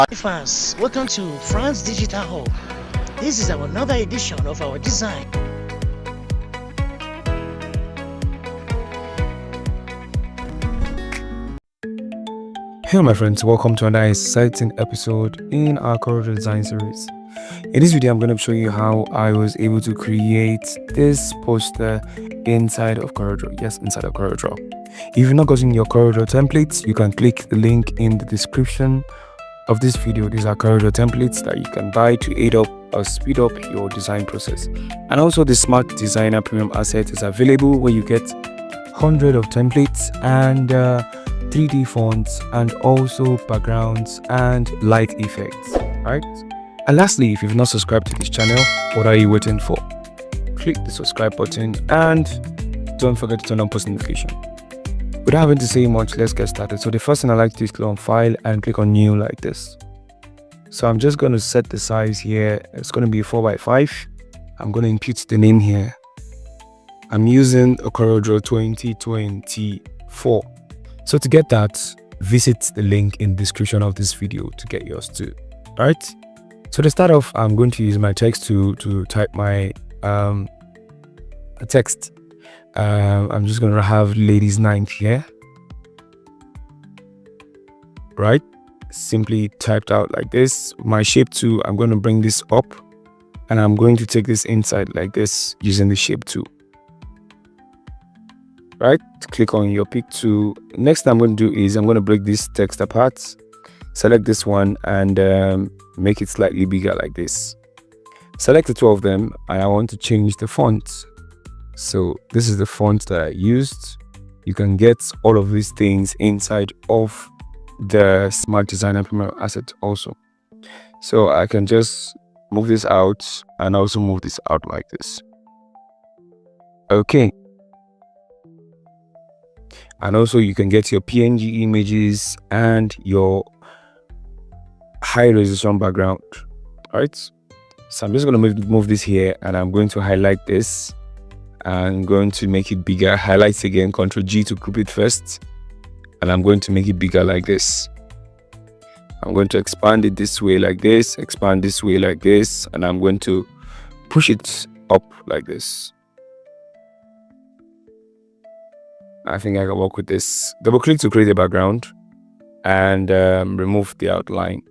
Hi fans, welcome to France Digital Hub. This is our another edition of our design. Hello my friends, welcome to another exciting episode in our Corridor Design series. In this video, I'm going to show you how I was able to create this poster inside of Corridor. Yes, inside of Corridor. If you've not gotten your Corridor templates, you can click the link in the description of this video. These are Corridor templates that you can buy to aid up or speed up your design process. And also the Smart Designer Premium Asset is available where you get hundreds of templates and 3D fonts and also backgrounds and light effects, right? And lastly, if you've not subscribed to this channel, what are you waiting for? Click the subscribe button and don't forget to turn on post notification. Without having to say much, let's get started. So the first thing I like to do is click on file and click on new like this. So I'm just going to set the size here. It's going to be 4x5. I'm going to input the name here. I'm using a Corridor 2024. So to get that, visit the link in the description of this video to get yours too. Alright. So to start off, I'm going to use my text to type my text. I'm just going to have ladies 9 here. Right. Simply typed out like this. My shape 2, I'm going to bring this up and I'm going to take this inside like this using the shape 2. Right, click on your pick to. Next thing I'm going to do is I'm going to break this text apart, select this one and make it slightly bigger like this. Select the two of them and I want to change the font. So this is the font that I used. You can get all of these things inside of the Smart Designer Premium Asset also. So I can just move this out and also move this out like this. Okay. And also you can get your PNG images and your high resolution background. All right. So I'm just going to move this here and I'm going to highlight this. I'm going to make it bigger. Highlights again, Ctrl G to group it first. And I'm going to make it bigger like this. I'm going to expand it this way like this, expand this way like this, and I'm going to push it up like this. I think I can work with this. Double click to create a background and remove the outline.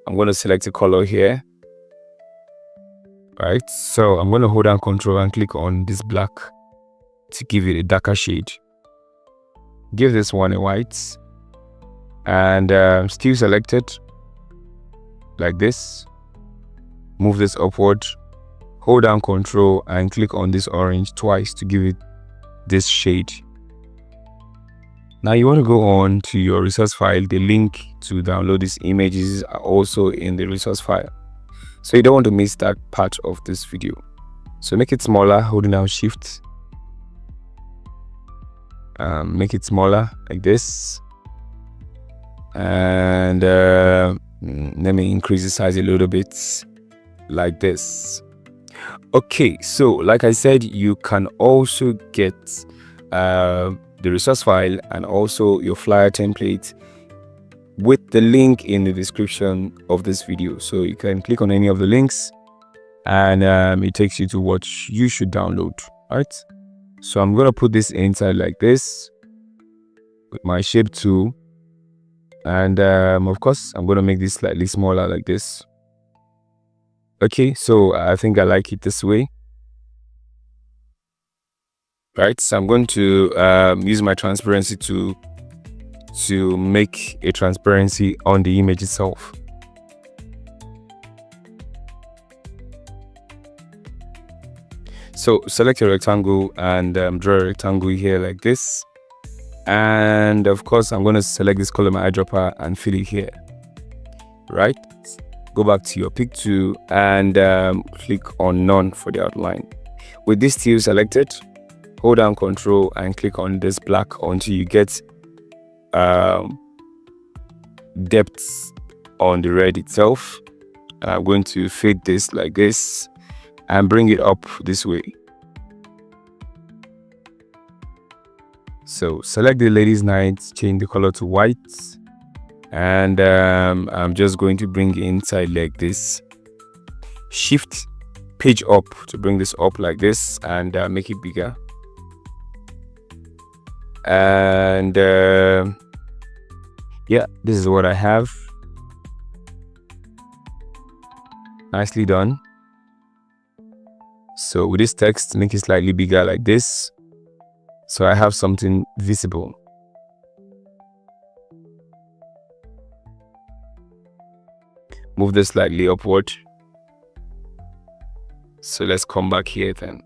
I'm going to select a color here. Right, so I'm going to hold down Ctrl and click on this black to give it a darker shade. Give this one a white and still select it like this. Move this upward, hold down Ctrl and click on this orange twice to give it this shade. Now you want to go on to your resource file. The link to download these images are also in the resource file. So you don't want to miss that part of this video. So make it smaller, holding down Shift. Make it smaller like this. And let me increase the size a little bit like this. Okay, so like I said, you can also get the resource file and also your flyer template with the link in the description of this video. So you can click on any of the links and it takes you to what you should download. All right, so I'm going to put this inside like this with my shape 2 and of course I'm going to make this slightly smaller like this. Okay, so I think I like it this way. Right, so I'm going to use my transparency to make a transparency on the image itself. So select your rectangle and draw a rectangle here like this. And of course, I'm going to select this color, my eyedropper, and fill it here. Right, go back to your pick 2 and click on none for the outline. With this still selected, hold down Ctrl and click on this black until you get depth on the red itself. I'm going to fade this like this and bring it up this way. So select the ladies' night, change the color to white and I'm just going to bring it inside like this. Shift page up to bring this up like this, and make it bigger. And yeah, this is what I have. Nicely done. So with this text, make it slightly bigger like this, so I have something visible. Move this slightly upward. So let's come back here then.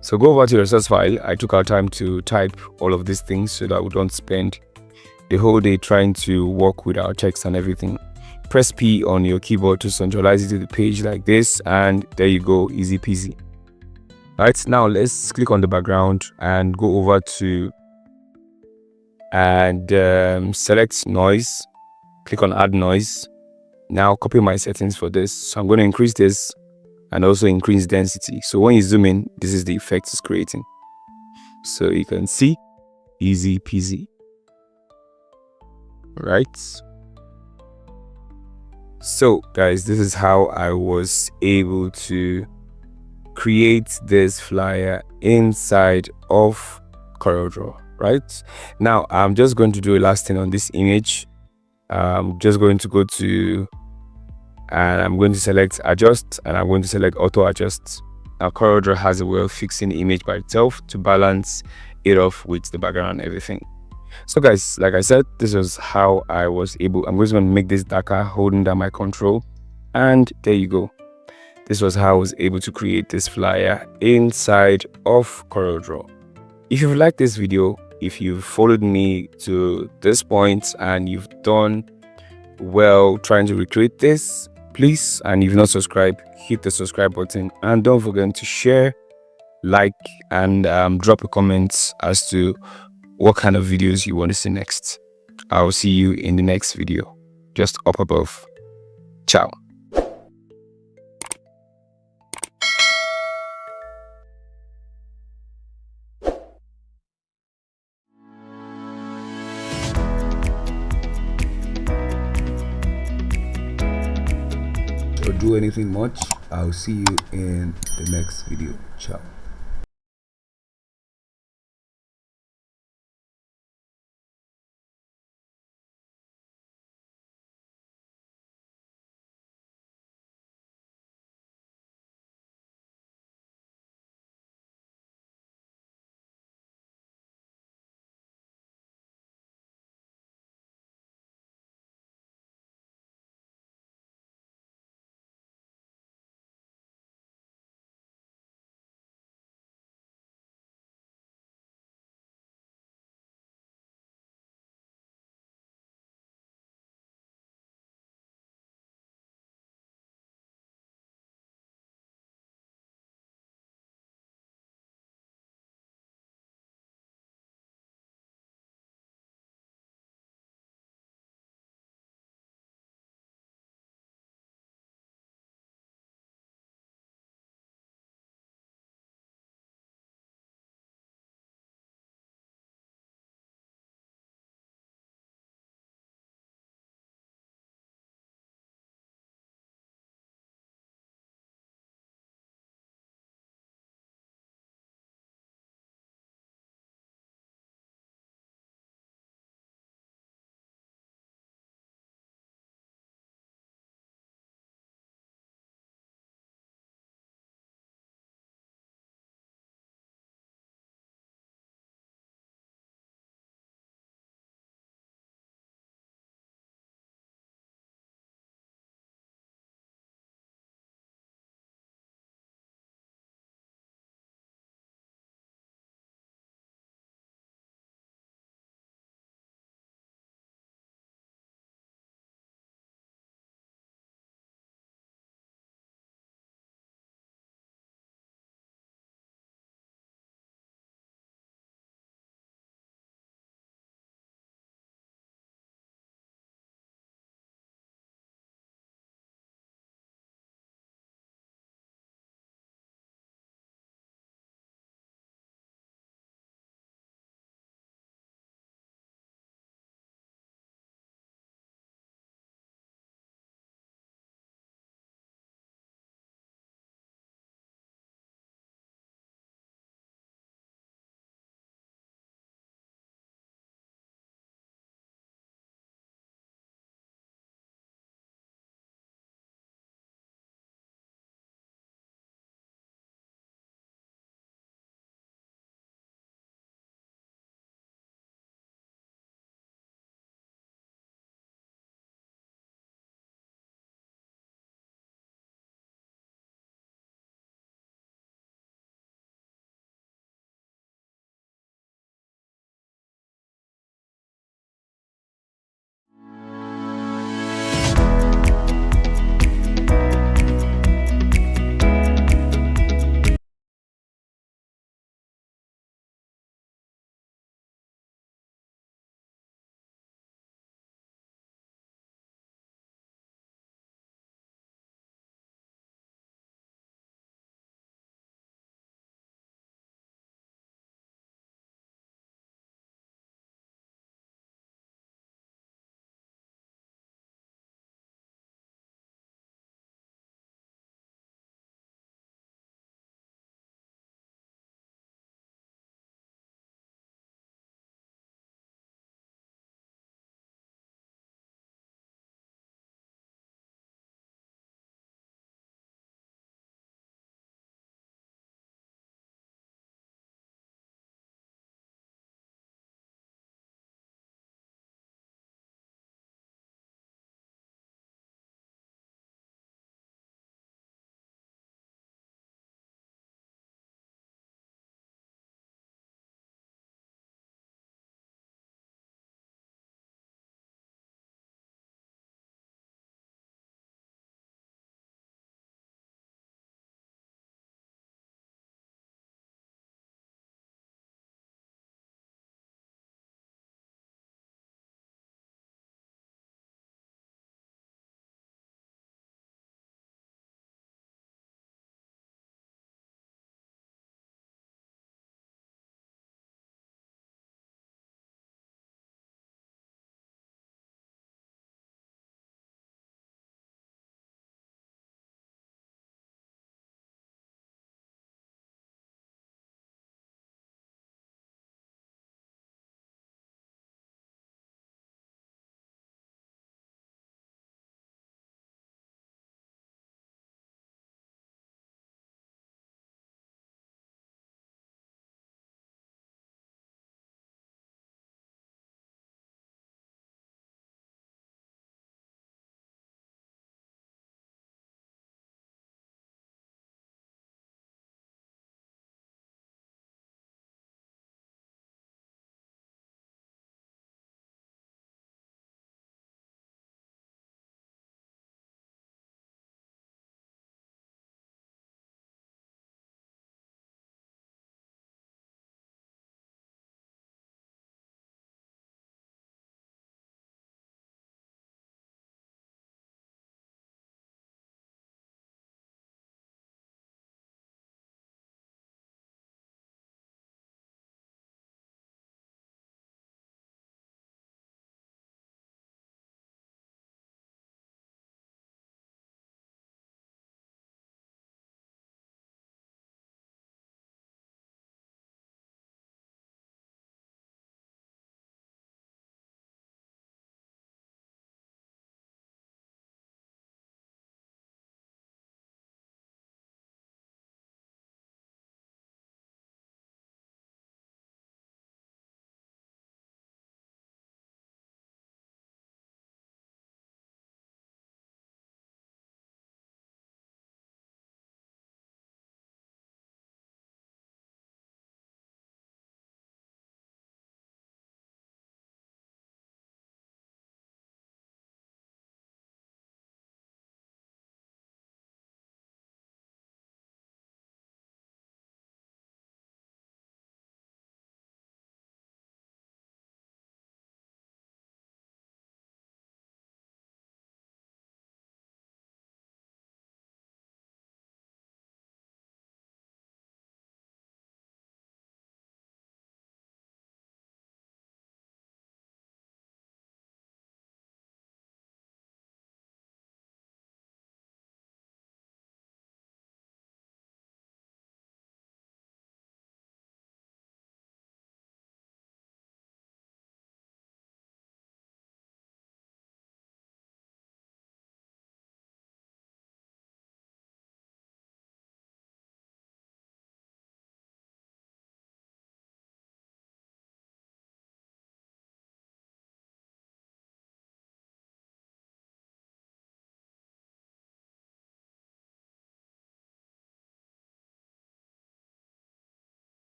So go over to your source file. I took our time to type all of these things so that we don't spend the whole day trying to work with our text and everything. Press P on your keyboard to centralize it to the page like this, and there you go, easy peasy. Right, now let's click on the background and go over to select noise. Click on add noise. Now copy my settings for this. So I'm going to increase this and also increase density. So when you zoom in, this is the effect it's creating. So you can see, easy peasy. Right. So guys, this is how I was able to create this flyer inside of CorelDRAW. Right now, I'm just going to do a last thing on this image. I'm just going to go to, and I'm going to select adjust, and I'm going to select auto adjust. Now CorelDRAW has a way of fixing the image by itself to balance it off with the background and everything. So guys, like I said, this was how I was able, I'm just going to make this darker, holding down my control, and there you go. This was how I was able to create this flyer inside of CorelDRAW. If you've liked this video, if you've followed me to this point and you've done well trying to recreate this, please, and if you've not subscribed, hit the subscribe button, and don't forget to share, like, and drop a comment as to what kind of videos you want to see next. I'll see you in the next video, just up above. Ciao. Or do anything much. I'll see you in the next video. Ciao.